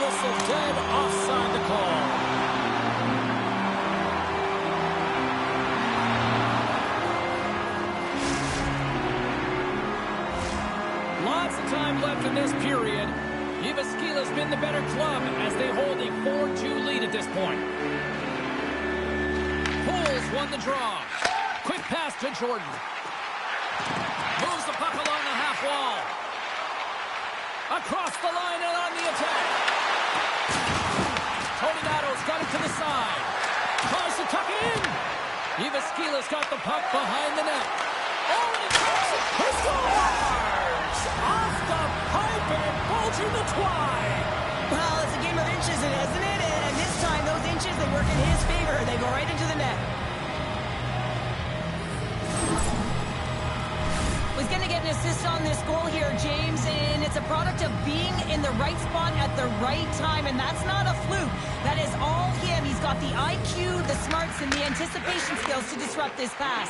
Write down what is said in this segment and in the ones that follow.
whistle dead, offside the call. Lots of time left in this period. Jyväskylä's been the better club as they hold a 4-2 lead at this point. Bulls won the draw. Quick pass to Jordan. Moves the puck along the half wall. Across the line and on the attack. Toninato's got it to the side. Tries to tuck it in. Jyväskylä's got the puck behind the net. Oh, and he takes it. He scores! Off the pipe and bulging the twine. Well, it's a game of inches, isn't it? And this time, those inches, they work in his favor. They go right into the net. Was going to get an assist on this goal here, James, and it's a product of being in the right spot at the right time, and that's not a fluke. That is all him. He's got the IQ, the smarts, and the anticipation skills to disrupt this pass.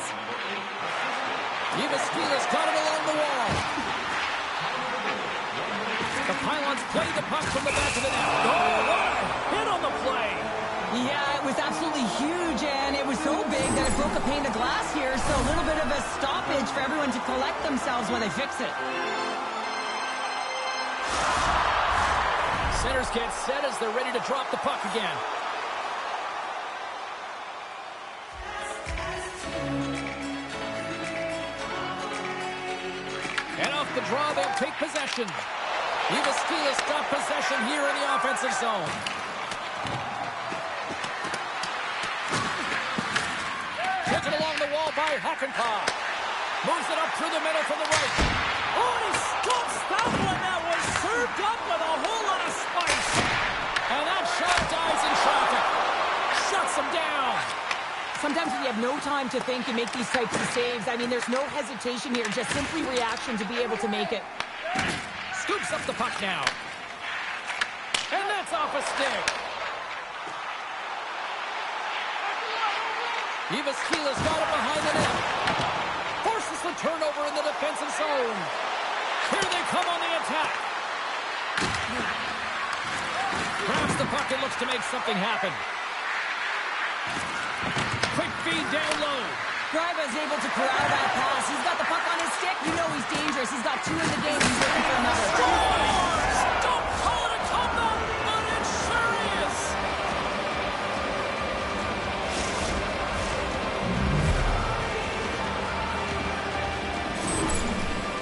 Jyväskylä's got it along the wall. The Pylons played the puck from the back of the net. Oh, what a hit on the play. Yeah, it was absolutely huge, and it was so big that it broke a pane of glass here, so a little bit of a stoppage for everyone to collect themselves while they fix it. Centers get set as they're ready to drop the puck again. And off the draw, they'll take possession. Jyväskylä's got possession here in the offensive zone. Taken along the wall by Hakanpää. Moves it up through the middle from the right. Oh, and he stops that one. That was served up with a whole lot of spice. And that shot dives in traffic. Shuts him down. Sometimes when you have no time to think and make these types of saves, I mean, there's no hesitation here, just simply reaction to be able to make it. Scoops up the puck now. And that's off a stick. Jyväskylä's got it behind the net. Forces the turnover in the defensive zone. Here they come on the attack. Grabs the puck and looks to make something happen. Quick feed down low. Greiba's able to corral that pass. He's got the puck on his stick. You know he's dangerous. He's got 2 in the game. He's looking for another. Don't call it a comeback, but it sure is.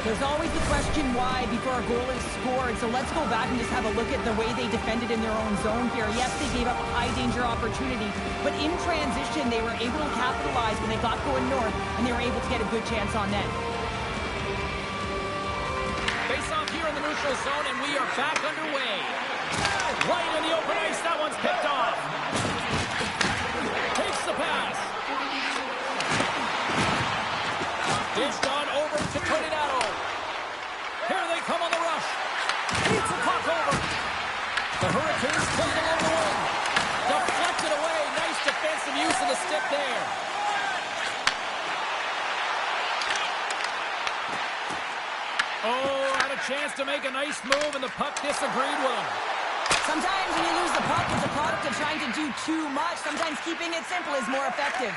There's always the question why before a goal is scored, so let's go back and just have a look at the way they defended in their own zone here. Yes, they gave up a high-danger opportunity, but in transition, they were able to capitalize when they got going north, and they were able to get a good chance on net. Face off here in the neutral zone, and we are back underway. Right in the open ice, that one's picked off. Takes the pass. Dished on over to Torinato. Here they come on the rush. Beats the puck over. The Hurricanes play it along the wing. Deflected away. Nice defensive use of the stick there. Oh, had a chance to make a nice move, and the puck disagreed with him. Sometimes when you lose the puck, it's a product of trying to do too much. Sometimes keeping it simple is more effective.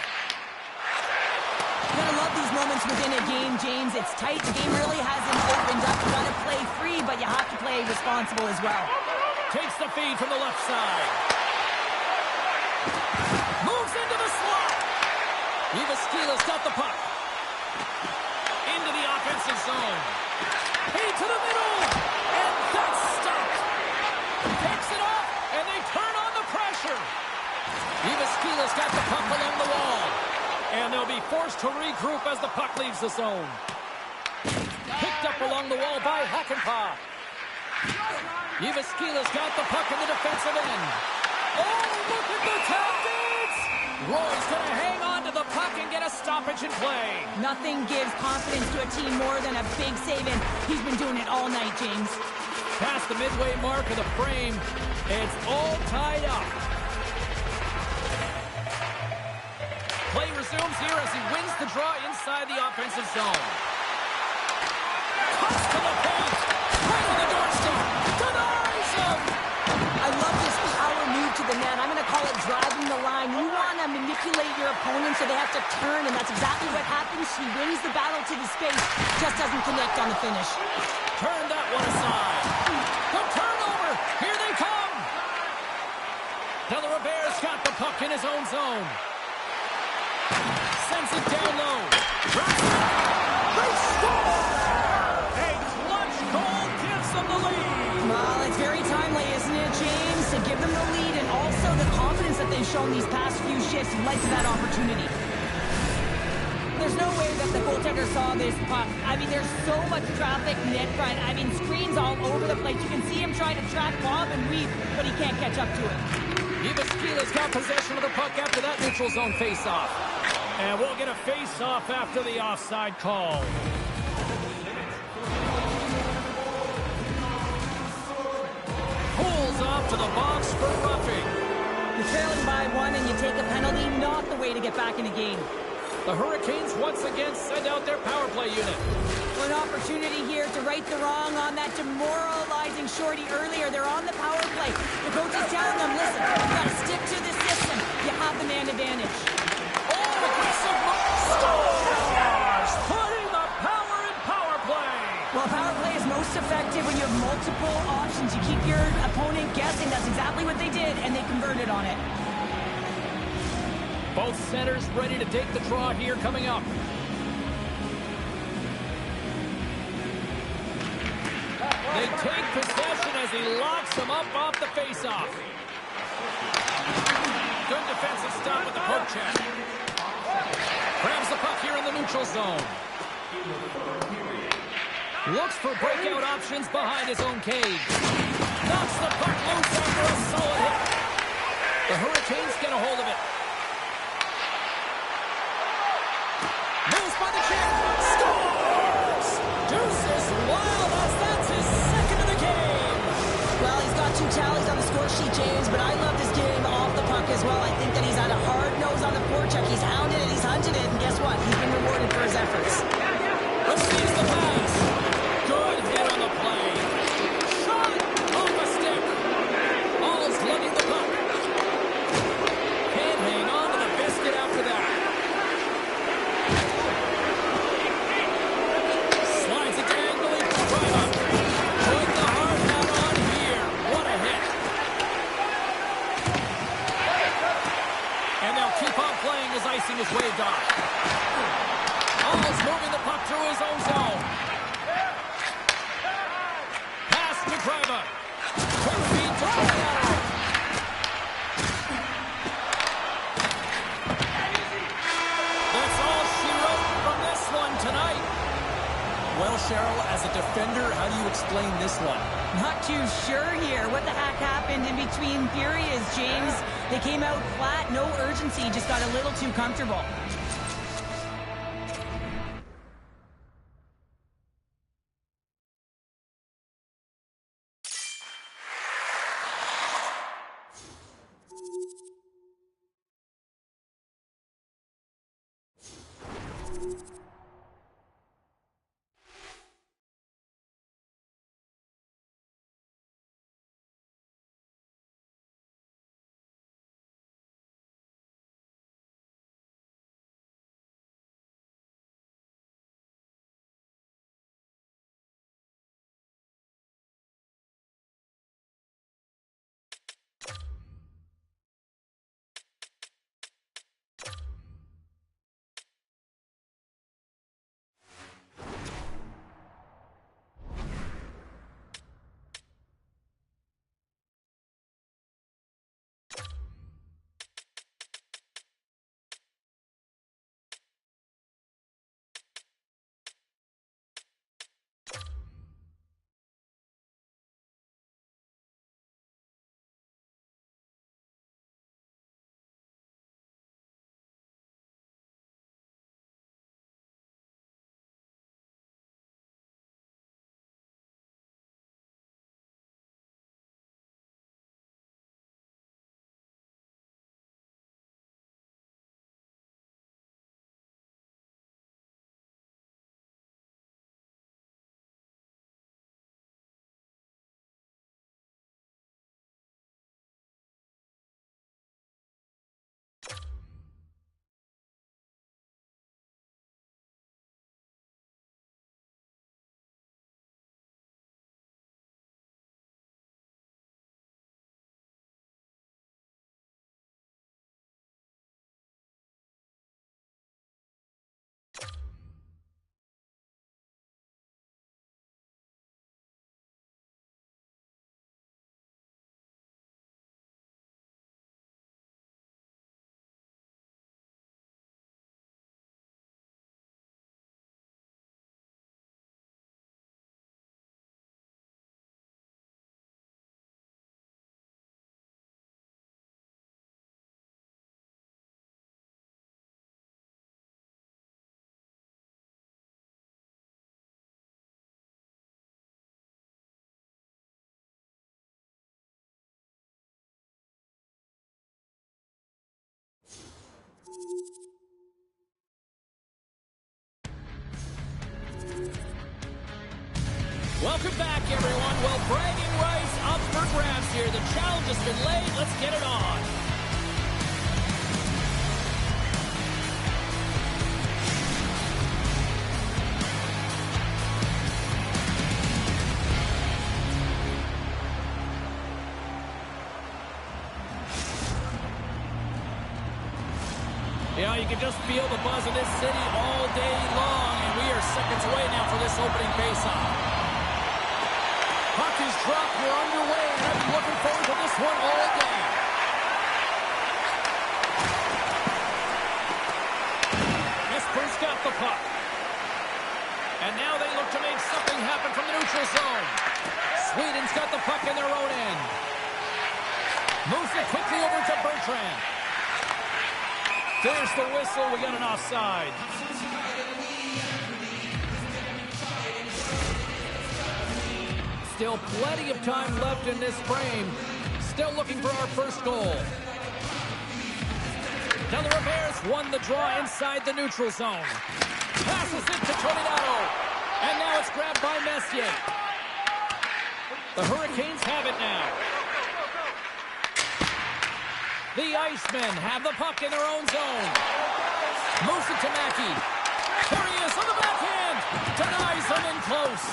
You gotta love these moments within a game, James. It's tight. The game really hasn't opened up. You gotta play free, but you have to play responsible as well. Takes the feed from the left side. Moves into the slot. Jyväskylä's got the puck. Into the offensive zone. Feed to the middle. And that's stopped. Takes it off, and they turn on the pressure. Jyväskylä's got the puck along the wall. And they'll be forced to regroup as the puck leaves the zone. Picked up along the wall by Hakanpää. Jyväskylä's got the puck in the defensive end. Oh, look at the tactics! Roy's going to hang on to the puck and get a stoppage in play. Nothing gives confidence to a team more than a big save, and he's been doing it all night, James. Past the midway mark of the frame, it's all tied up. Play resumes here as he wins the draw inside the offensive zone. Cuts to the paint. Right on the doorstep. Denies him. I manipulate your opponent so they have to turn, and that's exactly what happens. He wins the battle to the space, just doesn't connect on the finish. Turn that one aside. The turnover. Here they come. Del Rivera's got the puck in his own zone. Sends it down low. They score! A clutch goal gives them the lead. Well, it's very timely, isn't it, James? To give them the lead and also the confidence that they've shown these past few shifts led to that opportunity. There's no way that the goaltender saw this puck. I mean, there's so much traffic net front. I mean, screens all over the place. You can see him trying to track Bob and weave, but he can't catch up to it. Ivaskila's got possession of the puck after that neutral zone face-off. And we'll get a face-off after the offside call. Pulls off to the box for roughing. You're trailing by one and you take a penalty, not the way to get back in the game. The Hurricanes once again send out their power play unit. An opportunity here to right the wrong on that demoralizing shorty earlier. They're on the power play. The coach is telling them, listen, you got to stick to the system. You have the man advantage. Oh, aggressive move. Scores! Putting the power in power play. Well, power play is most effective when you have multiple options. You keep your opponent guessing. That's exactly what they did, and they converted on it. Both centers ready to take the draw here coming up. They take possession as he locks them up off the faceoff. Good defensive stop with the poke check. Grabs the puck here in the neutral zone. Looks for breakout options behind his own cage. Knocks the puck loose after a solid hit. The Hurricanes get a hold of it. Moves by the check. Scores! Deuces wild as that's his second of the game. Well, he's got 2 tallies on the score sheet, James, but I love this game off the puck as well. I think that he's had a hard nose on the forecheck. He's hounded it, he's hunted it, and guess what? He's been rewarded for his efforts. Receives the pass. Good hit on the play. Shot off a stick. All's lugging the puck. Can't hang on to the biscuit after that. Slides it diagonally. Right up. Put the hard hat on here. What a hit. And they'll keep on playing as icing is waved off. All's moving the puck through his own zone. Pass to Driver. Quick feed to Troiano. That's all she wrote from this one tonight. Well, Cheryl, as a defender, how do you explain this one? Not too sure here. What the heck happened in between periods, James? They came out flat, no urgency, just got a little too comfortable. Welcome back, everyone. Well, bragging rights up for grabs here. The challenge has been laid. Let's get it on. Yeah, you can just feel the buzz of this city all day long, and we are seconds away now for this opening faceoff. Puck is dropped. We're underway, and I've been looking forward to this one all day. Esper's got the puck. And now they look to make something happen from the neutral zone. Sweden's got the puck in their own end. Moves it quickly over to Bertrand. There's the whistle. We got an offside. Still plenty of time left in this frame. Still looking for our first goal. Now the Bears won the draw inside the neutral zone. Passes it to Tornado. And now it's grabbed by Messier. The Hurricanes have it now. The Icemen have the puck in their own zone. Moves it to Mackey. There he is on the backhand. Denies him in close.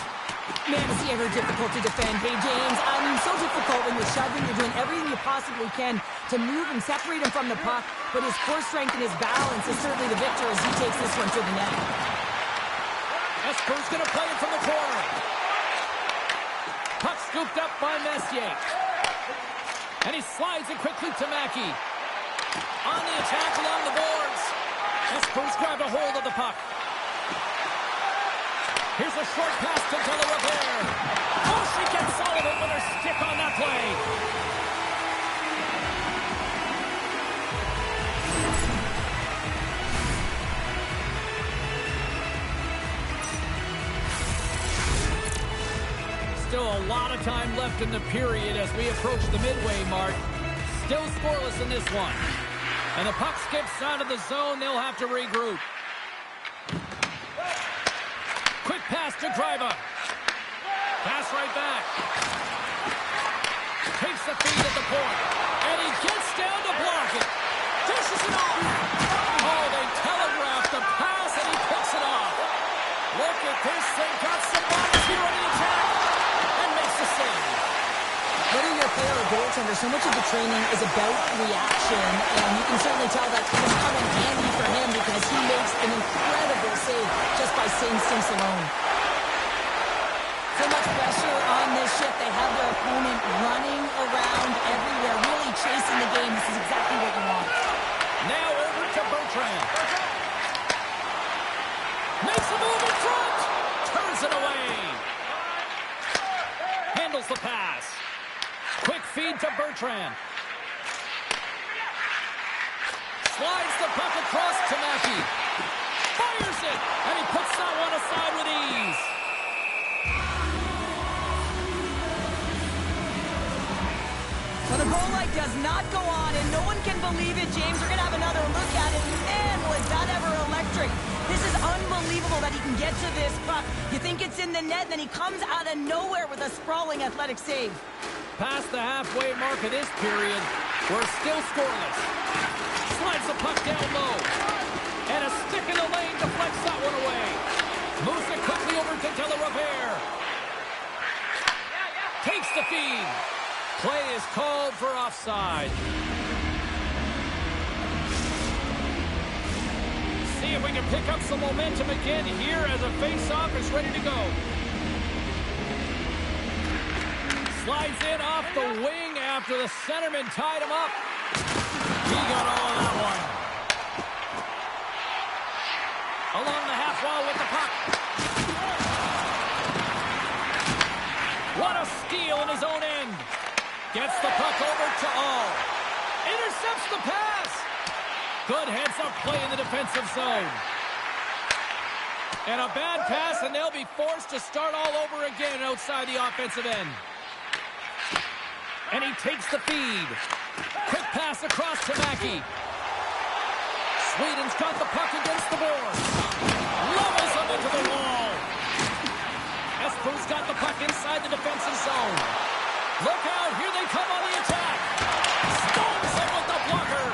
Man, is he ever difficult to defend. Hey, James, I mean, so difficult when you're shoving. You're doing everything you possibly can to move and separate him from the puck. But his core strength and his balance is certainly the victor as he takes this one to the net. Esper's going to play it from the corner. Puck scooped up by Messier. And he slides it quickly to Mackey. On the attack along the boards. Esper's grabbed a hold of the puck. Here's a short pass to Delarive. Oh, she gets Sullivan with her stick on that play. Still a lot of time left in the period as we approach the midway mark. Still scoreless in this one. And the puck skips out of the zone. They'll have to regroup. Quick pass to Driver. Pass right back. Takes the feed at the point. And he gets down to block it. Dishes it off. Oh, they telegraphed the pass and he picks it off. Look at this. They've got some bodies here on the attack. And makes the save. Whether you're a player or goaltender, so much of the training is about reaction, and you can certainly tell that can come in handy for him because he makes an incredible save just by instincts alone. So much pressure on this shift. They have their opponent running around everywhere, really chasing the game. This is exactly what you want. Now over to Bertrand. Makes a move in front. Turns it away. Handles the pass. Quick feed to Bertrand. Slides the puck across to Mackey. Fires it, and he puts that one aside with ease. Well, the goal light does not go on, and no one can believe it, James. We're going to have another look at it. Man, was that ever electric. This is unbelievable that he can get to this puck. You think it's in the net, then he comes out of nowhere with a sprawling athletic save. Past the halfway mark of this period, we're still scoreless. Slides the puck down low. And a stick in the lane deflects that one away. Moves it quickly over to Delarive. Takes the feed. Play is called for offside. See if we can pick up some momentum again here as a face-off is ready to go. Slides in off the wing after the centerman tied him up. He got all of that one. Along the half wall with the puck. What a steal in his own end. Gets the puck over to All. Intercepts the pass. Good heads-up play in the defensive zone. And a bad pass, and they'll be forced to start all over again outside the offensive end. And he takes the feed. Quick pass across to Mackey. Sweden's got the puck against the board. Levels him into the wall. Espo's got the puck inside the defensive zone. Look out, here they come on the attack. Stones him with the blocker.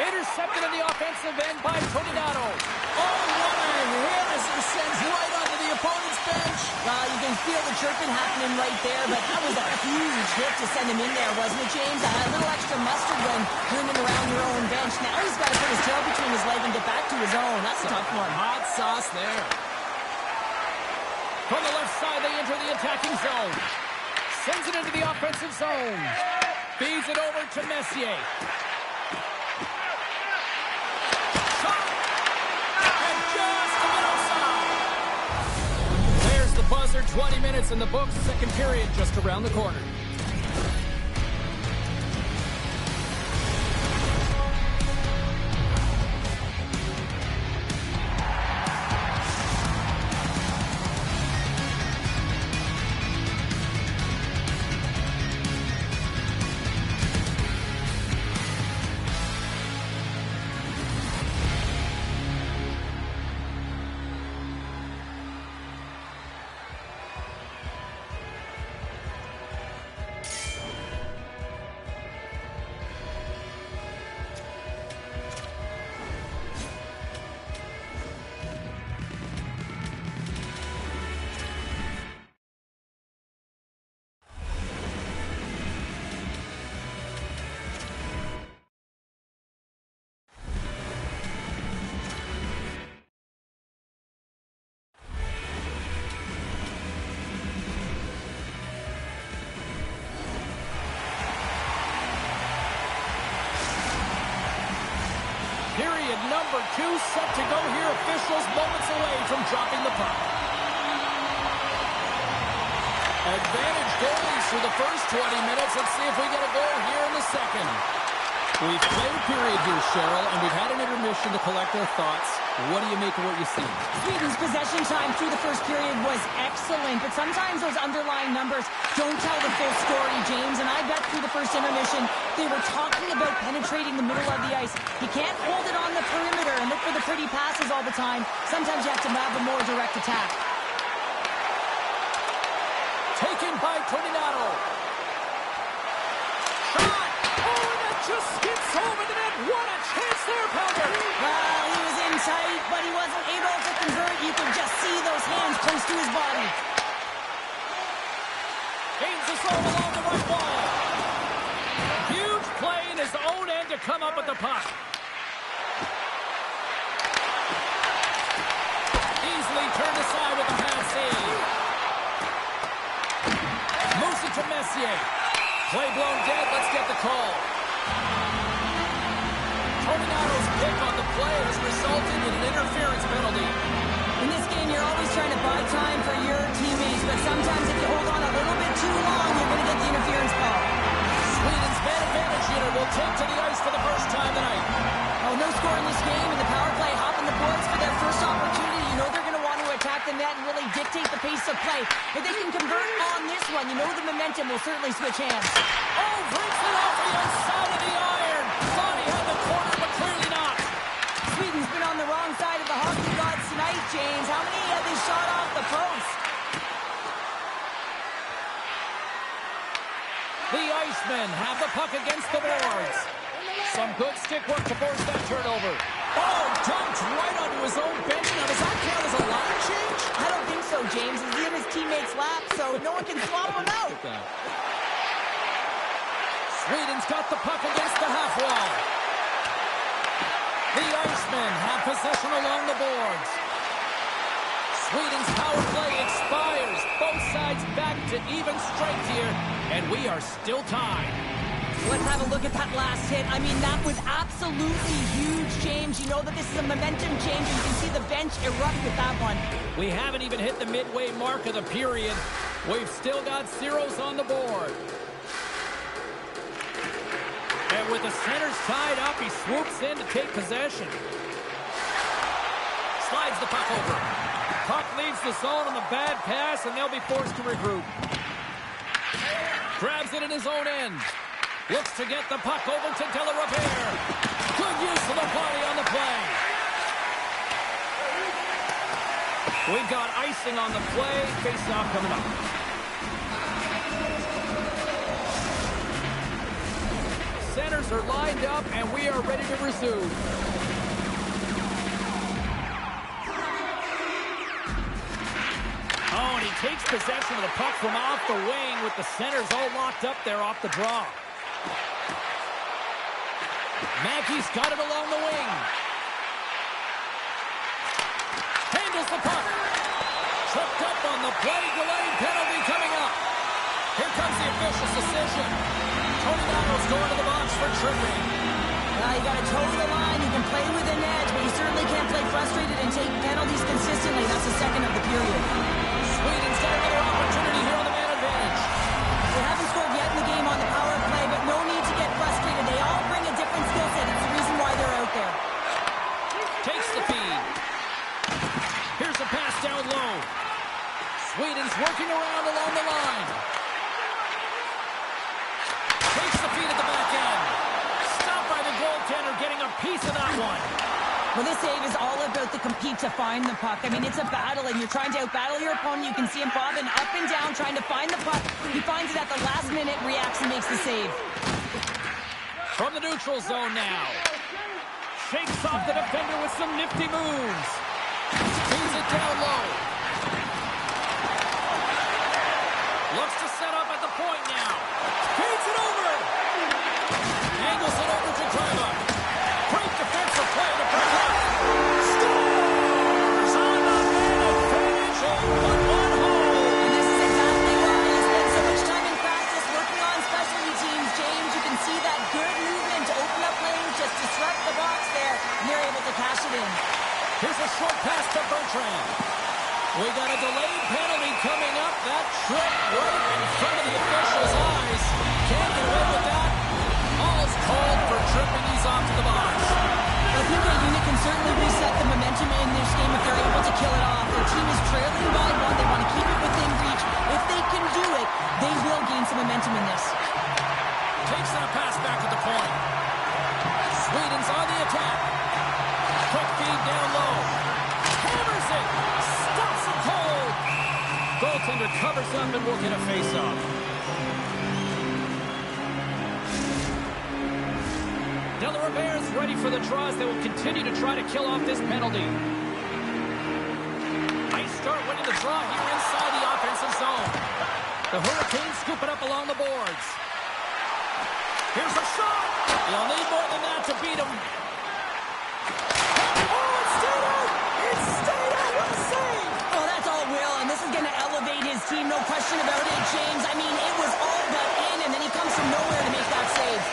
Intercepted in the offensive end by Toninato. Oh, what a hit as he sends right onto the opponent's bench. You can feel the chirping happening right there, but that was a huge hit to send him in there, wasn't it, James? A little extra mustard when running around your own bench. Now he's got to put his tail between his legs and get back to his own. That's a tough one. Hot sauce there. From the left side, they enter the attacking zone. Sends it into the offensive zone. Feeds it over to Messier. Shot! And just a bit outside. There's the buzzer. 20 minutes in the books. Second period just around the corner. Period number 2 set to go here. Officials moments away from dropping the puck. Advantage goalies for the first 20 minutes. Let's see if we get a goal here in the second. We've played a period here, Cheryl, and we've had an intermission to collect our thoughts. What do you make of what you see? Sweden's possession time through the first period was excellent, but sometimes those underlying numbers don't tell the full story, James, and I bet through the first intermission they were talking about penetrating the middle of the ice. You can't hold it on the perimeter and look for the pretty passes all the time. Sometimes you have to have a more direct attack. Taken by Toninato. Shot! Oh, and that just skips home into net. What a chance there, Pounder! Well, he was in tight, but he wasn't able to convert. You could just see those hands close to his body. Gains the zone along the right wall. Huge play in his own end to come up with the puck. Easily turned aside with a bad save. Moves it to Messier. Play blown dead. Let's get the call. Toninato's pick on the play has resulted in an interference penalty. In this game, you're always trying to buy time for your teammates, but sometimes if you hold on a little bit too long, you're going to get the interference call. Sweden's man advantage unit will take to the ice for the first time tonight. Oh, no score in this game, and the power play hopping the boards for their first opportunity. You know they're going to want to attack the net and really dictate the pace of play. If they can convert on this one, you know the momentum will certainly switch hands. Oh, breaks it off the outside of the iron. Thought he had the corner, but clearly not. Sweden's been on the wrong side of the hockey gods tonight, James. How many have they shot off the post? The Icemen have the puck against the boards. Some good stick work to force that turnover. Oh, dumped right onto his own bench. Now, does that count as a line change? I don't think so, James. He's in his teammate's lap, so no one can swallow him out. Sweden's got the puck against the half wall. The Icemen have possession along the boards. Sweden's power play expires. Both sides back to even strength here, and we are still tied. Let's have a look at that last hit. I mean, that was absolutely huge, James. You know that this is a momentum change, and you can see the bench erupt with that one. We haven't even hit the midway mark of the period. We've still got zeros on the board. And with the centers tied up, he swoops in to take possession. Slides the puck over. Puck leaves the zone on the bad pass, and they'll be forced to regroup. Grabs it in his own end. Looks to get the puck over to De La Riviere. Good use of the body on the play. We've got icing on the play. Face-off coming up. Centers are lined up, and we are ready to resume. Oh, and he takes possession of the puck from off the wing with the centers all locked up there off the draw. Mackey's got it along the wing. Handles the puck. Tripped up on the play. Delayed penalty coming up. Here comes the official's decision. Tony Donald's going to the box for tripping. You got to toe the line. You can play with an edge, but you certainly can't play frustrated and take penalties consistently. That's the second of the period. Sweden's got another opportunity here on the man advantage. They haven't scored yet in the game on the power play, but no need to get frustrated. They all bring a different skill set. It's the reason why they're out there. Takes the feed. Here's a pass down low. Sweden's working around along the line. Takes the feed at the back end. Stopped by the goaltender, getting a piece of that one. Well, this save is all about the compete to find the puck. I mean, it's a battle, and you're trying to out-battle your opponent. You can see him bobbing up and down, trying to find the puck. He finds it at the last minute, reacts, and makes the save. From the neutral zone now. Shakes off the defender with some nifty moves. Feeds it down low. Looks to set up at the point now. Feeds it over. Angles it over to Driva. Great defensive play to break up. Scores on the man advantage and 1-1 home. And this is exactly why he spent so much time in practice working on specialty teams, James. You can see that good movement to open up lanes, just disrupt the box there, and they're able to cash it in. Here's a short pass to Bertrand. We got a delayed penalty coming up. That trip right in front of the official's eyes. Can't get away with that. All's called for tripping. He's off to the box. I think a unit can certainly reset the momentum in this game if they're able to kill it off. Their team is trailing by one. They want to keep it within reach. If they can do it, they will gain some momentum in this. Takes in a pass back at the point. Sweden's on the attack. Quick feed down low. Hammers it. Stops it cold. Goaltender covers up and will get a face-off. De La Riviere is ready for the draws. They will continue to try to kill off this penalty. Nice start winning the draw here inside the offensive zone. The Hurricanes scoop it up along the boards. Here's a shot. You'll need more than that to beat him. Oh, it stayed out. It stayed out. What a save. Oh, that's all Will, and this is going to elevate his team, no question about it, James. I mean, it was all but in, and then he comes from nowhere to make that save.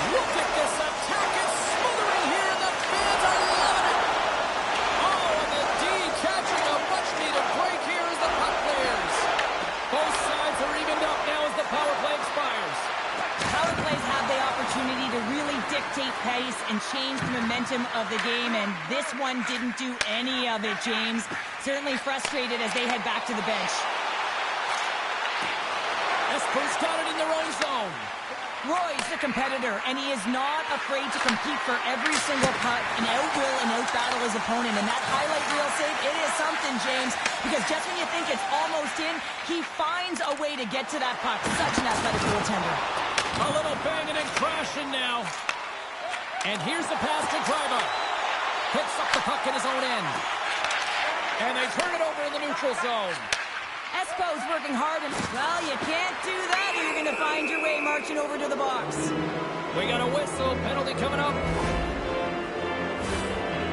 Look at this attack. It's smothering here, and the fans are loving it. Oh, and the D catching a much-needed break here as the puck clears. Both sides are evened up now as the power play expires. Power plays have the opportunity to really dictate pace and change the momentum of the game, and this one didn't do any of it, James. Certainly frustrated as they head back to the bench. Esper's got it in their own zone. Roy's the competitor, and he is not afraid to compete for every single puck and out-will and out-battle his opponent. And that highlight reel save, it is something, James, because just when you think it's almost in, he finds a way to get to that puck. Such an athletic goaltender. A little banging and crashing now. And here's the pass to Driva. Picks up the puck in his own end. And they turn it over in the neutral zone. Espo's working hard, and, well, you can't do that or you're going to find your way marching over to the box. We got a whistle. Penalty coming up.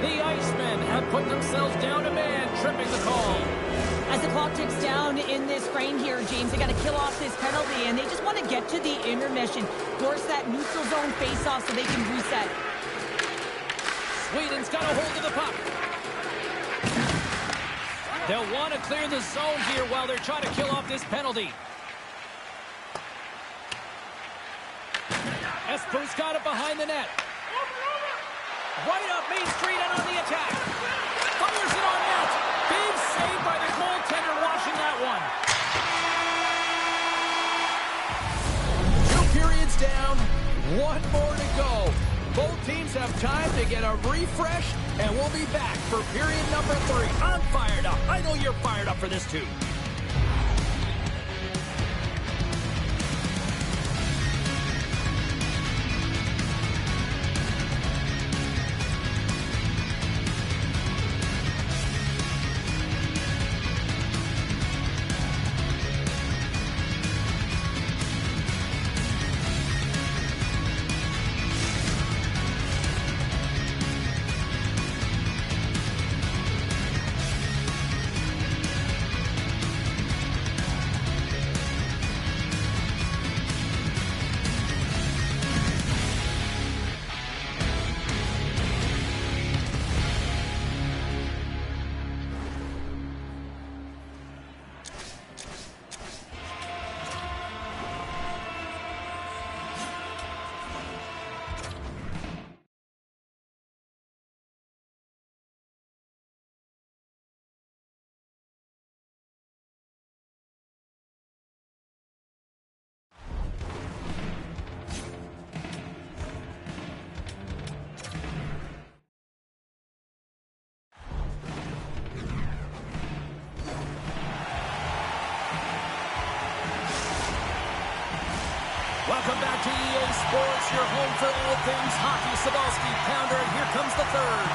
The Icemen have put themselves down a man, tripping the call. As the clock ticks down in this frame here, James, they got to kill off this penalty, and they just want to get to the intermission, force that neutral zone face-off so they can reset. Sweden's got a hold of the puck. They'll want to clear the zone here while they're trying to kill off this penalty. Esper's got it behind the net. Right up Main Street and on the attack. Fires it on net. Big save by the goaltender watching that one. One more to go. Both teams have time to get a refresh, and we'll be back for period number 3. I'm fired up. I know you're fired up for this too. Welcome back to EA Sports, your home for all things hockey. Sabalski pounder, and here comes the third.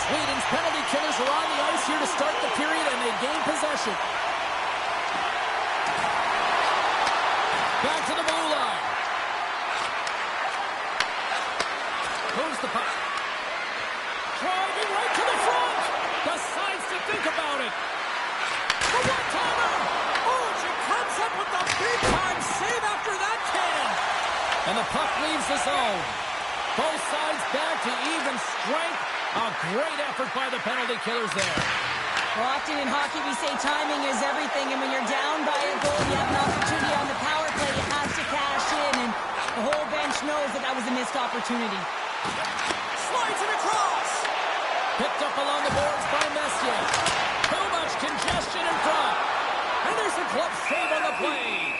Sweden's penalty killers are on the ice here to start the period, and they gain possession. Back to the blue line. Moves the puck. Driving right to the front. Decides to think about it. The one-timer. Comes up with the big-time save after that cannon. And the puck leaves the zone. Both sides back to even strength. A great effort by the penalty killers there. Well, often in hockey we say timing is everything, and when you're down by a goal, you have an opportunity on the power play. You have to cash in, and the whole bench knows that that was a missed opportunity. Slides it across. Picked up along the boards by Messier. Too much congestion in front. And there's a glove save on the play.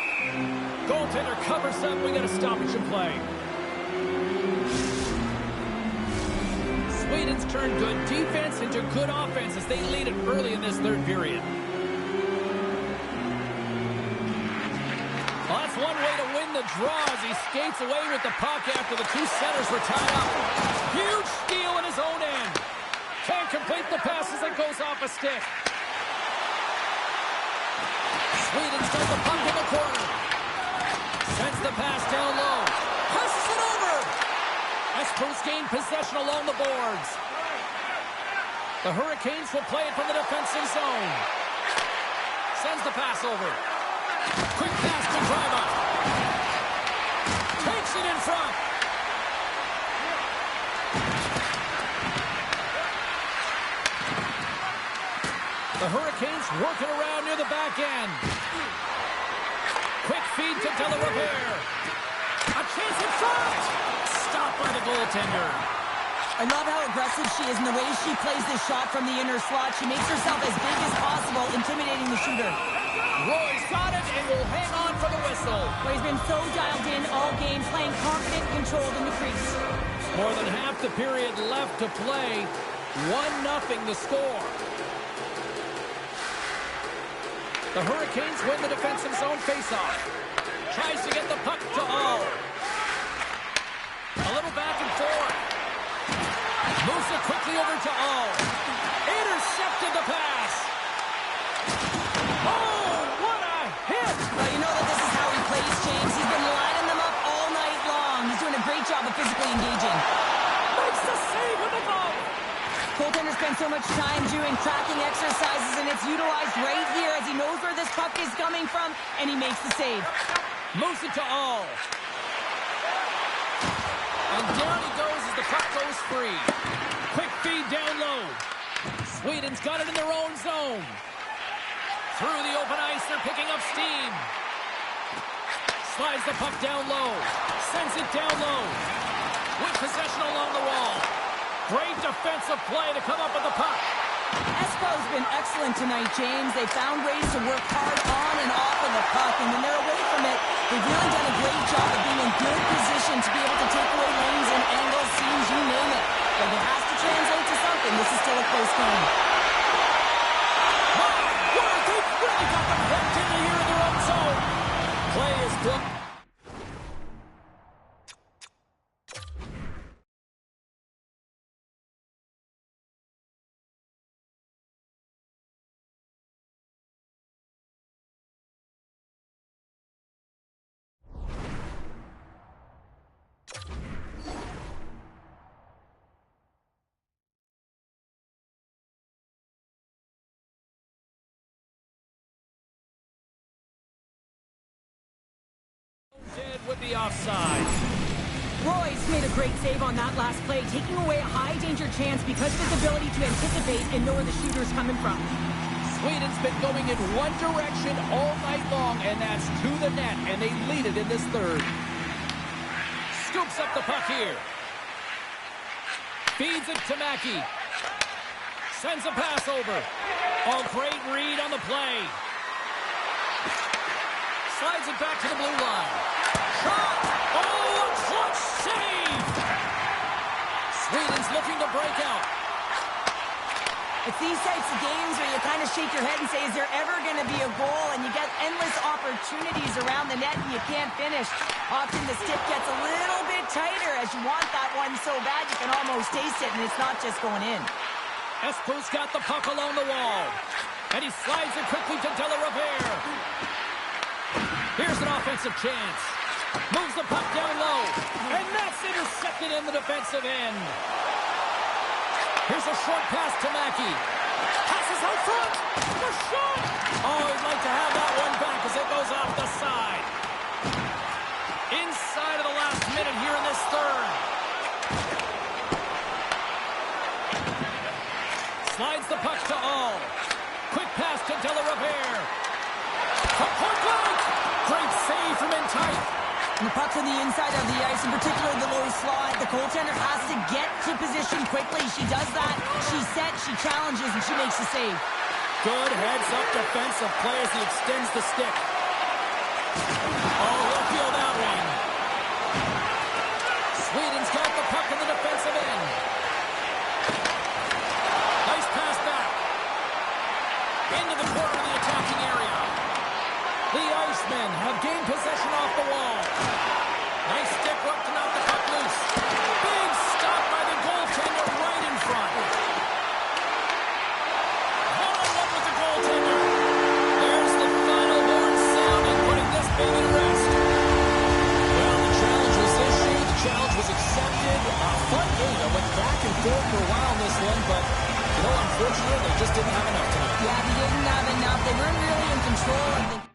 Goaltender covers up. We got a stoppage in play. Sweden's turned good defense into good offense as they lead it early in this third period. Well, that's one way to win the draw as he skates away with the puck after the two centers were tied up. Huge steal in his own end. Can't complete the pass as it goes off a stick. Sweden's got the puck in the corner. Sends the pass down low. Passes it over. Expos gain possession along the boards. The Hurricanes will play it from the defensive zone. Sends the pass over. Quick pass to Driver. Takes it in front. The Hurricanes working around near the back end. Quick feed to De La Riviere. A chance in front. Stopped by the goaltender. I love how aggressive she is and the way she plays this shot from the inner slot. She makes herself as big as possible, intimidating the shooter. Roy's got it and will hang on for the whistle. But he's been so dialed in all game, playing confident, controlled in the crease. More than half the period left to play. 1-0 the score. The Hurricanes win the defensive zone faceoff. Tries to get the puck to All. A little back and forth. Moves it quickly over to All. Intercepted the pass. Oh, what a hit! Well, you know that this is how he plays, James. He's been lining them up all night long. He's doing a great job of physically engaging. Makes the save with the glove. Goaltender spends so much time doing tracking exercises, and it's utilized right here as he knows where this puck is coming from, and he makes the save. Moves it to All. And down he goes as the puck goes free. Quick feed down low. Sweden's got it in their own zone. Through the open ice, they're picking up steam. Slides the puck down low. Sends it down low. With possession along the wall. Great defensive play to come up with the puck. Espo's been excellent tonight, James. They found ways to work hard on and off of the puck, and when they're away from it, they've really done a great job of being in good position to be able to take away lanes and angles, seams, you name it. But if it has to translate to something, this is still a close game. My word, they've really got them hooked into here in their own zone. Play is still... Dead with the offside. Royce made a great save on that last play, taking away a high-danger chance because of his ability to anticipate and know where the shooter's coming from. Sweden's been going in one direction all night long, and that's to the net, and they lead it in this third. Scoops up the puck here. Feeds it to Mackey. Sends a pass over. Oh, great read on the play. Slides it back to the blue line. Shot! Oh, a clutch save! Sweden's looking to break out. It's these types of games where you kind of shake your head and say, is there ever going to be a goal? And you get endless opportunities around the net and you can't finish. Often the stick gets a little bit tighter as you want that one so bad you can almost taste it, and it's not just going in. Espo's got the puck along the wall. And he slides it quickly to De La Riviere. Here's an offensive chance. Moves the puck down low. And that's intercepted in the defensive end. Here's a short pass to Mackey. Passes out front. The shot. Oh, he'd like to have that one back as it goes off the side. Inside of the last minute here in this third. Slides the puck to All. Quick pass to De La Riviere. From point blank. Great save from in tight. And the puck's on the inside of the ice, in particular the low slot. The goaltender has to get to position quickly. She does that. She sets, she challenges, and she makes the save. Good heads-up defensive play as he extends the stick. Oh, he'll feel that one. Sweden's got the puck in the defensive end. Nice pass back. Into the corner of the attacking area. The Icemen have gained possession off the wall. Nice stick work to knock the puck loose. Big stop by the goaltender right in front. One-on-one with the goaltender. There's the final horn sounding, putting this baby to rest. Well, the challenge was issued. The challenge was accepted. A fun game. It went back and forth for a while in this one, but, you know, unfortunately, they just didn't have enough tonight. Yeah, they didn't have enough. They weren't really in control of the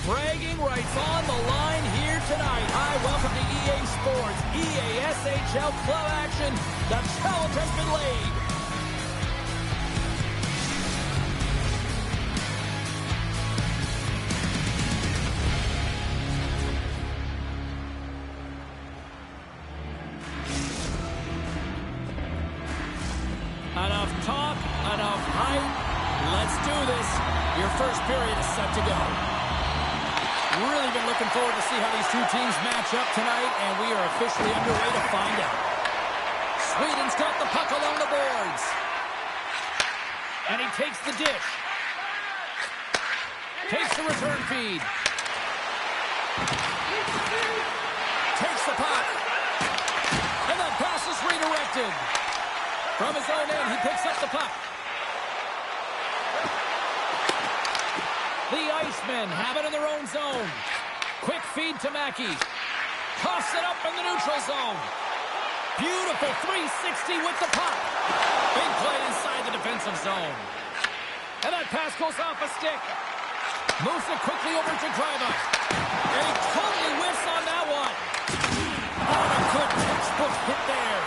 Bragging rights on the line here tonight. Hi, welcome to EA Sports, EA SHL Club action. The challenge has been laid. Enough talk, enough hype. Let's do this. Your first period is set to go. Really been looking forward to see how these two teams match up tonight, and we are officially underway to find out. Sweden's got the puck along the boards. And he takes the dish. Takes the return feed. Takes the puck. And that pass is redirected. From his own end, he picks up the puck. The Icemen have it in their own zone. Quick feed to Mackey. Toss it up in the neutral zone. Beautiful 360 with the puck. Big play inside the defensive zone. And that pass goes off a stick. Moves it quickly over to Greiba. And he totally whiffs on that one. Oh, a good textbook hit there.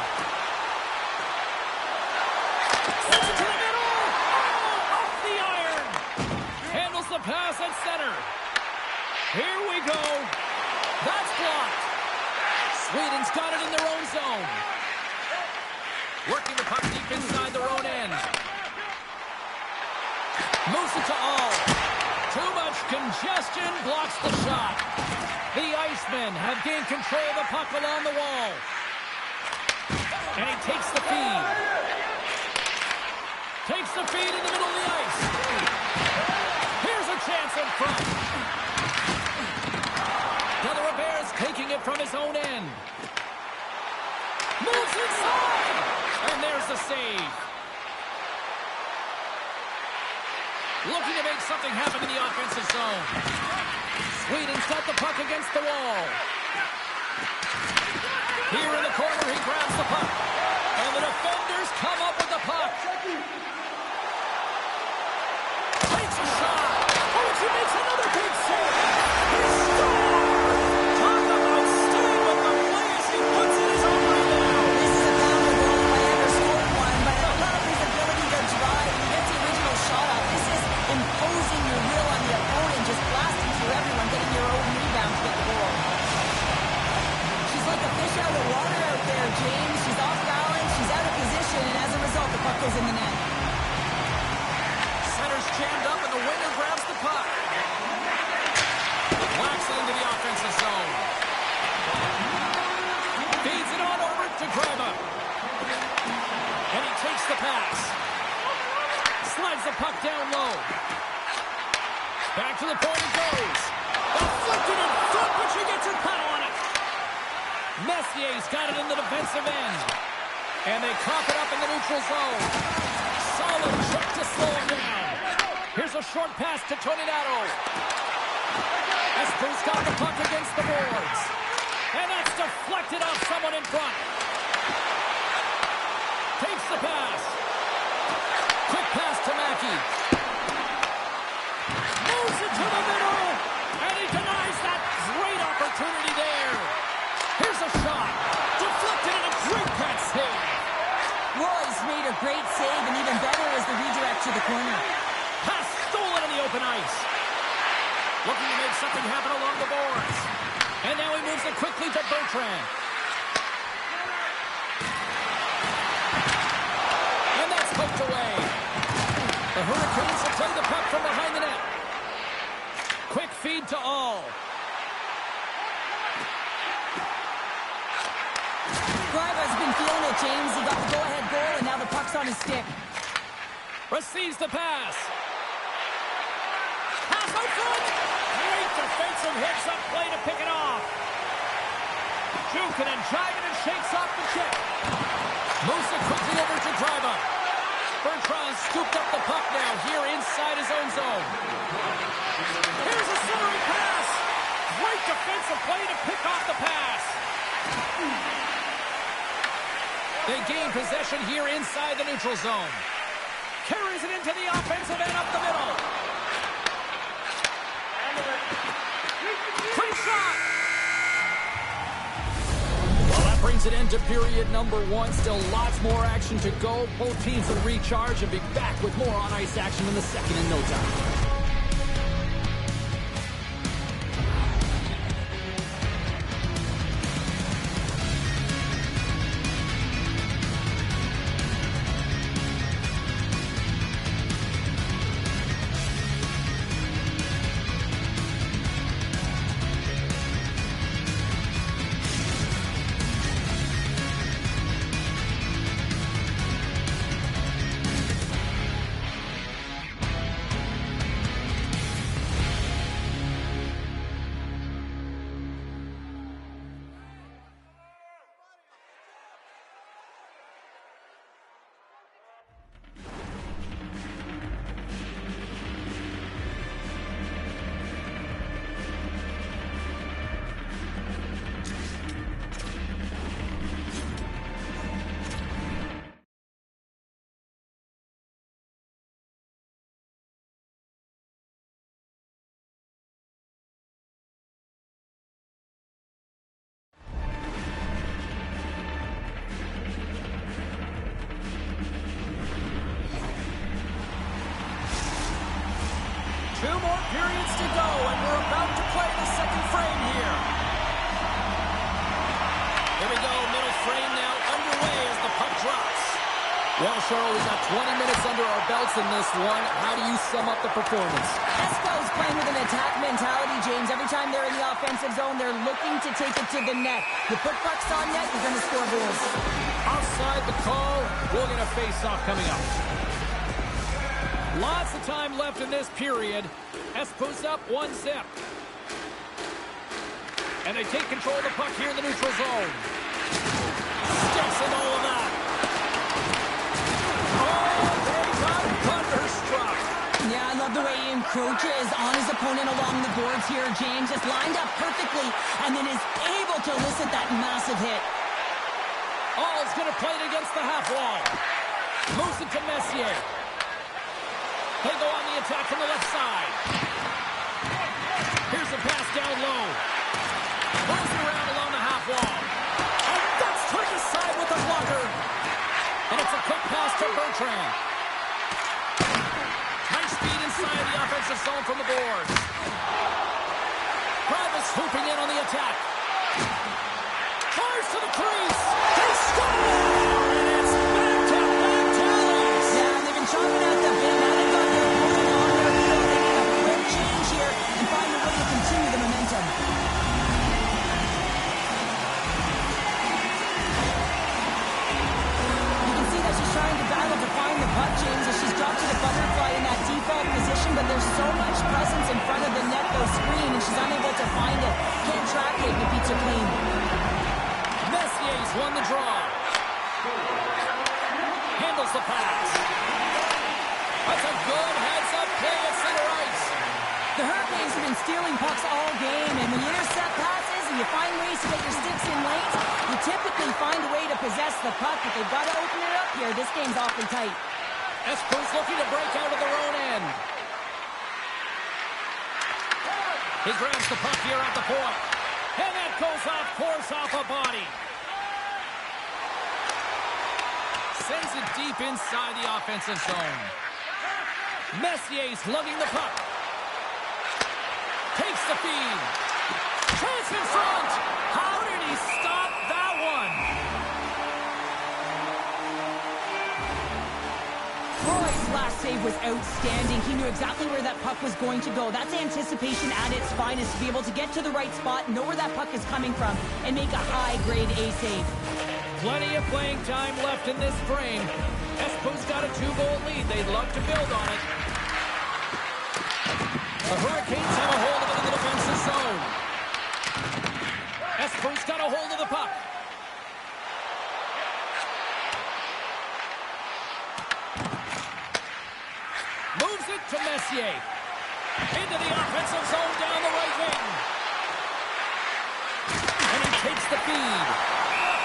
Sends it to the middle. Oh, off the iron. Handles the pass at center. Here we go. That's blocked. Sweden's got it in their own zone. Working the puck deep inside their own end. Moves it to all. Too much congestion blocks the shot. The Icemen have gained control of the puck along the wall. And he takes the feed. Takes the feed in the middle of the ice. Here's a chance in front. Now the Bears taking it from his own end. Moves inside. And there's the save. Looking to make something happen in the offensive zone. Sweden's got the puck against the wall. Here in the corner, he grabs the puck. And the defenders come up with the puck. Takes a shot. Oh, he makes another big save. He scores! Talk about staying with the play as he puts in his own way now. This is a boundary goal if I ever scored one, but I love his ability to drive and get the original shot off. This is imposing your will on the opponent, just blasting through everyone, getting your own rebound to get the goal. She's like a fish out of water out there, James. She's off balance, she's out of position, and as a result, the puck goes in the net. Center's jammed up, and the winger grabs the puck. Whacks it into the offensive zone. Feeds it on over to Greiba. And he takes the pass. Slides the puck down low. Back to the point it goes. Deflected in front, but she gets her paddle on it. Messier's got it in the defensive end. And they cough it up in the neutral zone. Solid check to slow him down. Here's a short pass to Toninato. Esper's got the puck against the boards. And that's deflected off someone in front. Takes the pass. Quick pass to Mackey. Moves it to the middle. And he denies that great opportunity there. Here's a shot. Deflected and a great pass save. Roy's made a great save, and even better is the redirect to the corner. Pass stolen on the open ice. Looking to make something happen along the boards. And now he moves it quickly to Bertrand. And that's poked away. The Hurricanes have played the puck from behind the net. Quick feed to all. Greiba's been feeling it, James. He got the go-ahead goal, and now the puck's on his stick. Receives the pass. Pass out front. Great defensive hits up play to pick it off. Jukin and jiving and shakes off the check. Moves it quickly over to Greiba. Bertrand scooped up the puck now here inside his own zone. Here's a centering pass. Great defensive play to pick off the pass. They gain possession here inside the neutral zone. Carries it into the offensive end up the middle. Quick shot. Well, that brings it into period number 1. Still lots more action to go. Both teams will recharge and be back with more on-ice action in the second in no time. Two more periods to go, and we're about to play the second frame here. Here we go, middle frame now underway as the puck drops. Well, Cheryl, we got 20 minutes under our belts in this one. How do you sum up the performance? Espo's playing with an attack mentality, James. Every time they're in the offensive zone, they're looking to take it to the net. You put pucks on net, you're going to score goals. Offside the call. We'll get a face-off coming up. Lots of time left in this period. Espo's up 1-0. And they take control of the puck here in the neutral zone. Sticks and all of that. Oh, they got thunderstruck. Yeah, I love the way he encroaches on his opponent along the boards here, James. Just lined up perfectly and then is able to elicit that massive hit. All's going to play it against the half wall. Moves it to Messier. They go on the attack from the left side. Here's a pass down low. Moves it around along the half wall. And that's turned aside with a blocker. And it's a quick pass to Bertrand. Nice speed inside the offensive zone from the boards. Primus swooping in on the attack. Fires to the crease. They score! And it's back tallies. Yeah, they've been chopping at the bit. Now they've got their opponent on their field. They need a quick change here and find a way to continue the momentum. You can see that she's trying to battle to find the puck, James, as she's dropped to the butterfly in that default position, but there's so much presence in front of the net, though, screen, and she's unable to find it. Can't track it, and it beats her clean. Messier's won the draw. Handles the pass. That's a good heads-up play at center ice. The Hurricanes have been stealing pucks all game, and when you intercept passes and you find ways to get your sticks in lanes, you typically find a way to possess the puck, but they've got to open it up here. This game's awfully tight. Espo's looking to break out of their own end. He grabs the puck here at the point. And that goes off course off a body. Sends it deep inside the offensive zone. Messier's lugging the puck. Takes the feed. Chance in front. How did he stop that one? Roy's last save was outstanding. He knew exactly where that puck was going to go. That's anticipation at its finest, to be able to get to the right spot, know where that puck is coming from, and make a high-grade A save. Plenty of playing time left in this frame. Espo's got a 2-goal lead. They'd love to build on it. The Hurricanes have a hold of it in the defensive zone. Espo's got a hold of the puck. Moves it to Messier. Into the offensive zone down the right wing. takes the feed.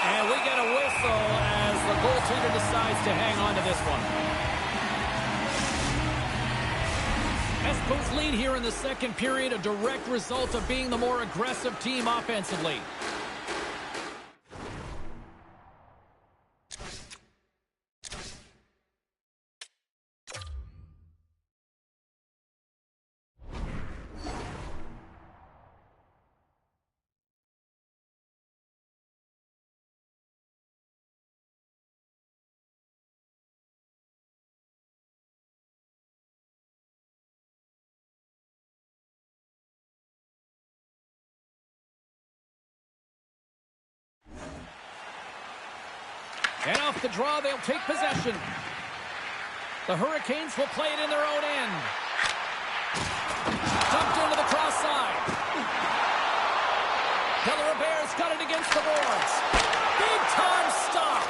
And we get a whistle as the goaltender decides to hang on to this one. Espos lead here in the second period, a direct result of being the more aggressive team offensively. And off the draw, they'll take possession. The Hurricanes will play it in their own end. Dumped into the cross side. Bear's got it against the boards. Big time stop.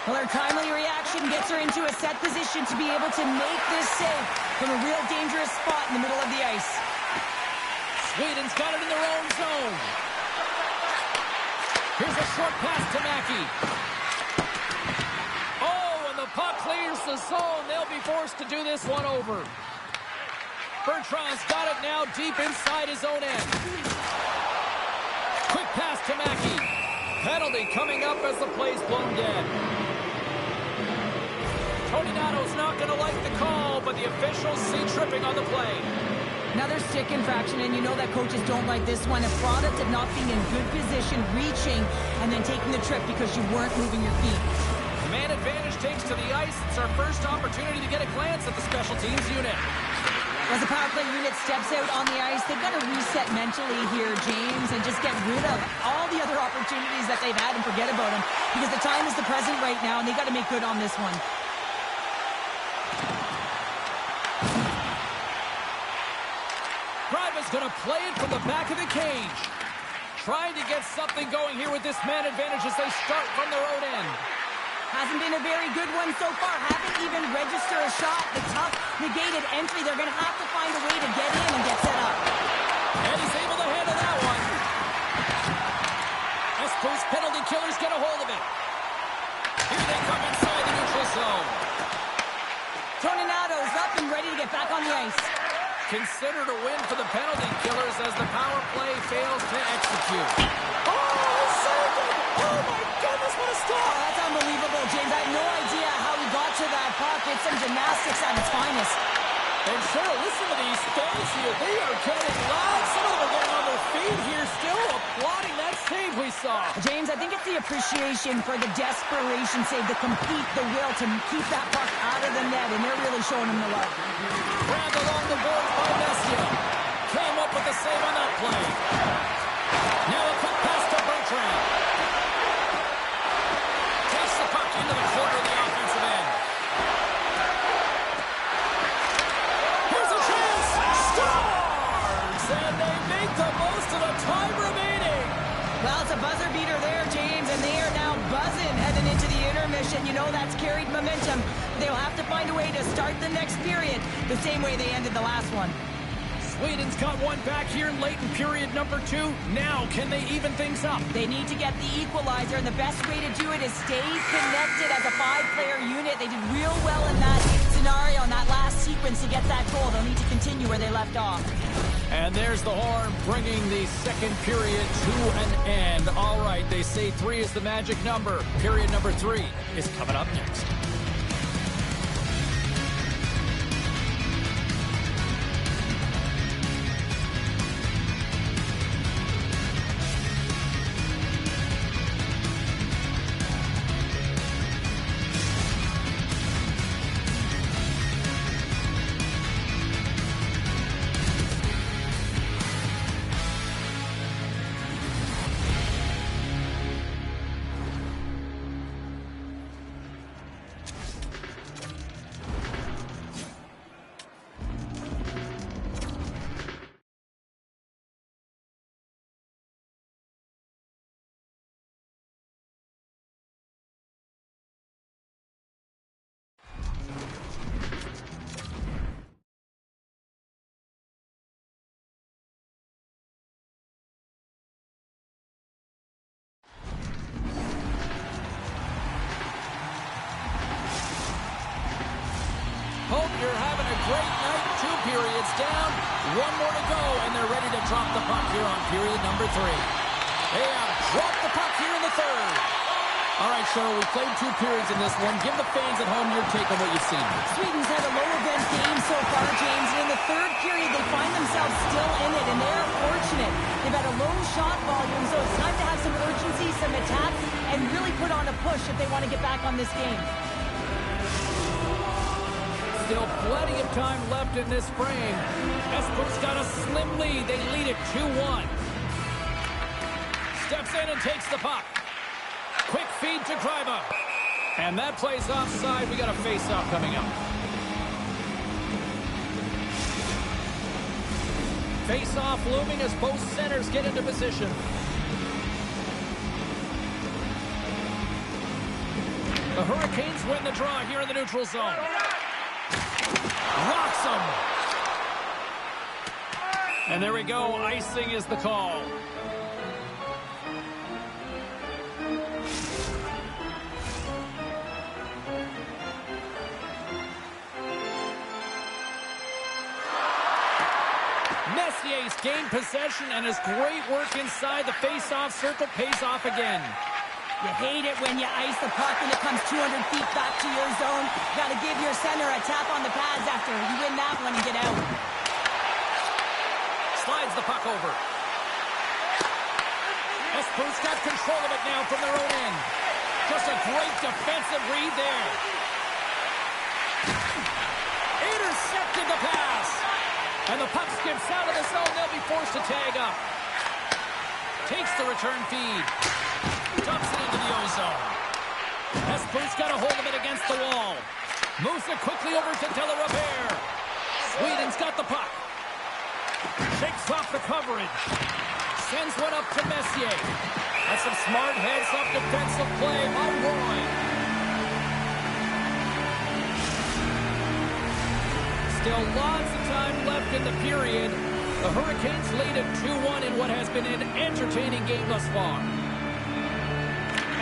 Well, her timely reaction gets her into a set position to be able to make this save from a real dangerous spot in the middle of the ice. Sweden's got it in their own zone. Here's a short pass to Mackey. Puck clears the zone. They'll be forced to do this one over. Bertrand's got it now deep inside his own end. Quick pass to Mackey. Penalty coming up as the play's blown dead. Tony Nato's not going to like the call, but the officials see tripping on the play. Another stick infraction, and you know that coaches don't like this one. A product of not being in good position, reaching, and then taking the trip because you weren't moving your feet. Man advantage takes to the ice. It's our first opportunity to get a glance at the special teams unit. As the power play unit steps out on the ice, they've got to reset mentally here, James, and just get rid of all the other opportunities that they've had and forget about them. Because the time is the present right now, and they've got to make good on this one. Greiva's going to play it from the back of the cage. Trying to get something going here with this man advantage as they start from their own end. Hasn't been a very good one so far. Haven't even registered a shot. The tough, negated entry. They're going to have to find a way to get in and get set up. And he's able to handle that one. Espos penalty killers get a hold of it. Here they come inside the neutral zone. Toninato's up and ready to get back on the ice. Considered a win for the penalty killers as the power play fails to execute. Oh, saved it! Oh, my goodness, what a stop! That's unbelievable, James. I have no idea how he got to that puck. It's some gymnastics at its finest. And Cheryl, listen to these fans here. They are getting loud. Some of them are getting on their feet here, still applauding that save we saw. James, I think it's the appreciation for the desperation save, the compete, the will to keep that puck out of the net, and they're really showing him the love. Grabbed along the boards by Messia. Came up with the save on that play. Now a quick pass to Bertrand. Takes the puck into the corner of the offensive end. Here's a chance. Scores! And they make the most of the time remaining. Well, it's a buzzer beater there, James, and they are now buzzing heading into the intermission. You know that's carried momentum. They'll have to find a way to start the next period the same way they ended the last one. Sweden's got one back here late in period number 2. Now, can they even things up? They need to get the equalizer, and the best way to do it is stay connected as a 5-player unit. They did real well in that scenario, in that last sequence to get that goal. They'll need to continue where they left off. And there's the horn bringing the second period to an end. All right, they say 3 is the magic number. Period number 3 is coming up next. you're having a great night. 2 periods down, 1 more to go, and they're ready to drop the puck here on period number 3. They have dropped the puck here in the third. All right, Cheryl, we played 2 periods in this one. Give the fans at home your take on what you've seen. Sweden's had a low-event game so far, James. And in the third period, they find themselves still in it, and they're fortunate. They've had a low shot volume, so it's time to have some urgency, some attack, and really put on a push if they want to get back on this game. Still plenty of time left in this frame. Espoo's got a slim lead. They lead it 2-1. Steps in and takes the puck. Quick feed to Greiba. And that plays offside. We got a face-off coming up. Face-off looming as both centers get into position. The Hurricanes win the draw here in the neutral zone. Rocks him. And there we go. Icing is the call. Messier's gained possession, and his great work inside the face-off circle pays off again. You hate it when you ice the puck and it comes 200 feet back to your zone. Got to give your center a tap on the pads after you win that one and get out. Slides the puck over. Espoo's got control of it now from their own end. Just a great defensive read there. Intercepted the pass. And the puck skips out of the zone. They'll be forced to tag up. Takes the return feed. Dumps it into the O-zone. Espoo's got a hold of it against the wall. Moves it quickly over to De La Riviere. Sweden's got the puck. Shakes off the coverage. Sends one up to Messier. That's some smart heads-up defensive play by Roy. Still lots of time left in the period. The Hurricanes lead at 2-1 in what has been an entertaining game thus far.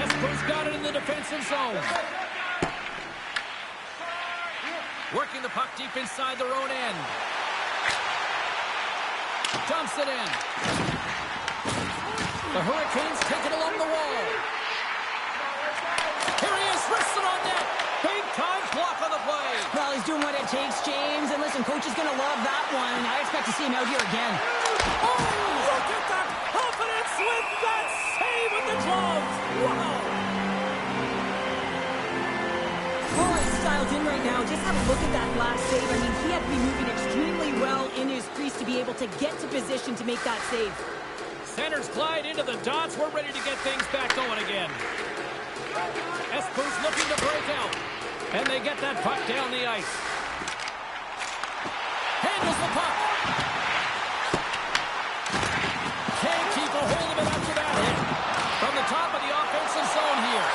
Espoo's got it in the defensive zone. Working the puck deep inside their own end. Dumps it in. The Hurricanes take it along the wall. Here he is, wristed on net. Big time block on the play. Well, he's doing what it takes, James. And listen, coach is going to love that one. I expect to see him out here again. Oh, look at that confidence with that save with the gloves. Wow. Roy's dialed in right now. Just have a look at that last save. I mean, he had to be moving extremely well in his crease to be able to get to position to make that save. Centers glide into the dots. We're ready to get things back going again. Espoo's looking to break out. And they get that puck down the ice. Handles the puck. Can't keep a hold of it after that hit. From the top of the offensive zone here.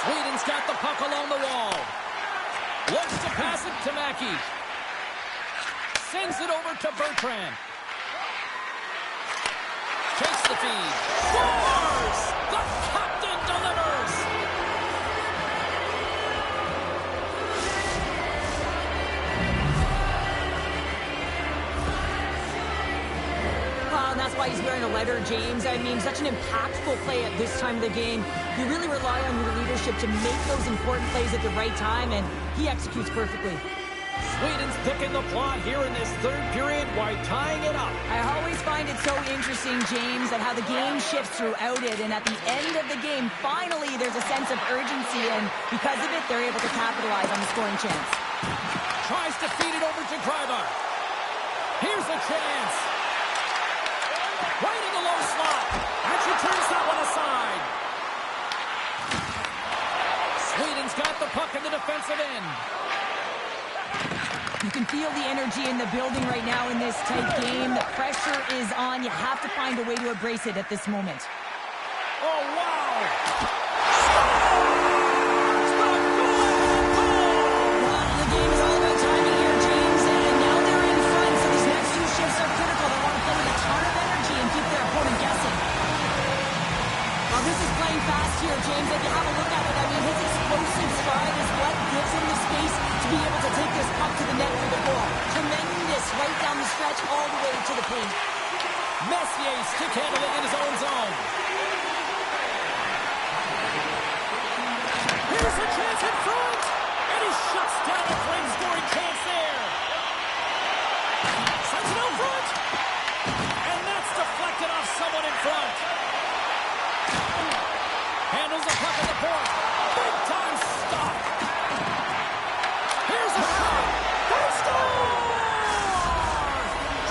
Sweden's got the puck along the wall. Looks to pass it to Mackey. Sends it over to Bertrand. Takes the feed. Scores! The captain delivers! And that's why he's wearing a letter, James. I mean, such an impactful play at this time of the game. You really rely on your leadership to make those important plays at the right time, and he executes perfectly. Sweden's picking the plot here in this third period while tying it up. I always find it so interesting, James, at how the game shifts throughout it, and at the end of the game, finally, there's a sense of urgency, and because of it, they're able to capitalize on the scoring chance. Tries to feed it over to Greiba. Here's a chance. Right in the low slot. And she turns that one aside. Sweden's got the puck in the defensive end. You can feel the energy in the building right now in this tight game. The pressure is on. You have to find a way to embrace it at this moment. Oh, wow! The game is all about timing here, James, and now they're in front, so these next two shifts are critical. They want to play with a ton of energy and keep their opponent guessing. Well, this is playing fast here, James. If you have a look at it, I mean, his explosive stride is what gives him the space to be the net for the goal. Tremendous right down the stretch all the way to the paint. Messier stick handling in his own zone. Here's a chance in front. And he shuts down a flame scoring chance there. Sends it out front. And that's deflected off someone in front. Handles the puck at the point. Big time stop. Here's a shot. They score!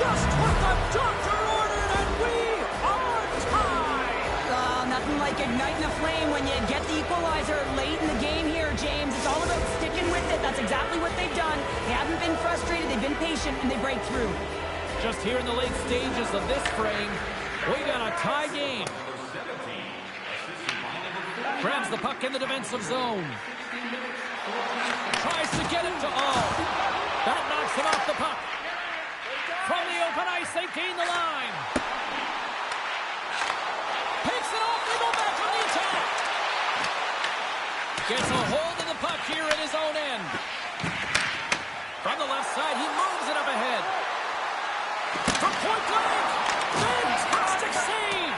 Just what the doctor ordered, and we are tied. Nothing like igniting a flame when you get the equalizer late in the game here, James. It's all about sticking with it. That's exactly what they've done. They haven't been frustrated. They've been patient, and they break through. Just here in the late stages of this frame, we got a tie game. Grabs the puck in the defensive zone. Tries to get it to all. That knocks him off the puck. From the open ice, they gain the line. Takes it off, they go back on the attack. Gets a hold of the puck here in his own end. From the left side, he moves it up ahead. From point blank, fantastic save.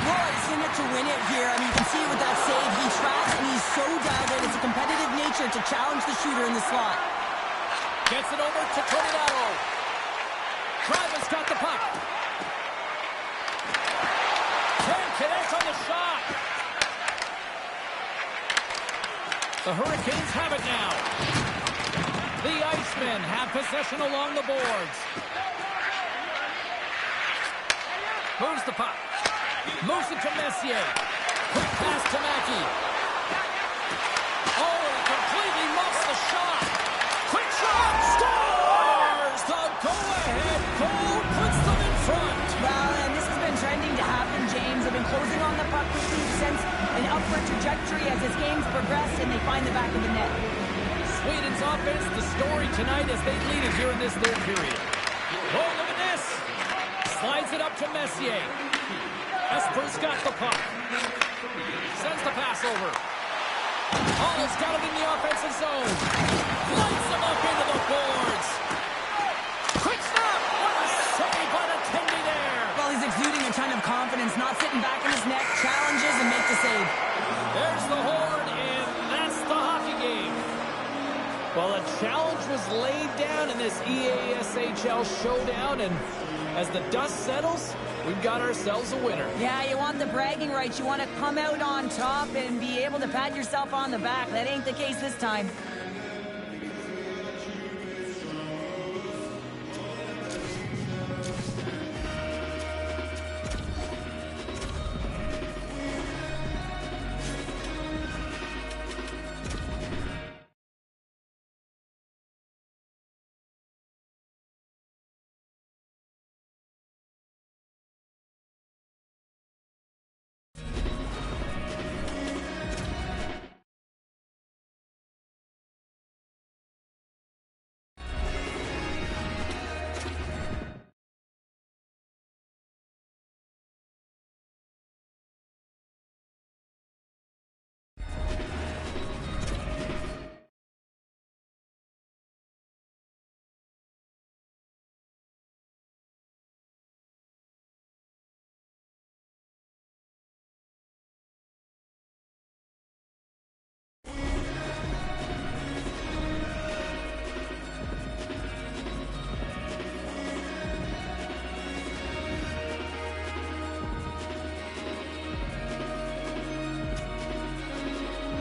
Well, he's in it to win it here. I mean, you can see with that save, he tracks and he's so dialed in. It's a competitive nature to challenge the shooter in the slot. Gets it over to Tornado. Travis got the puck. Can't connect on the shot. The Hurricanes have it now. The Icemen have possession along the boards. Moves the puck. Moves it to Messier. Quick pass to Mackey. Oh, he completely muffs the shot. Quick shot. Scores! The go-ahead goal puts them in front. Well, and this has been trending to happen, James. They've been closing on the puck quickly since an upward trajectory as this game's progressed, and they find the back of the net. Sweden's offense, the story tonight as they lead it here in this third period. Oh, look at this. Slides it up to Messier. Esper's got the puck. Sends the pass over. Hall's got it in the offensive zone. Lights him up into the boards. Quick snap. What a save by the Tendy there. Well, he's exuding a ton of confidence, not sitting back in his net, challenges and makes a save. There's the horn, and that's the hockey game. Well, a challenge was laid down in this EASHL showdown, and as the dust settles, we've got ourselves a winner. Yeah, you want the bragging rights. You want to come out on top and be able to pat yourself on the back. That ain't the case this time.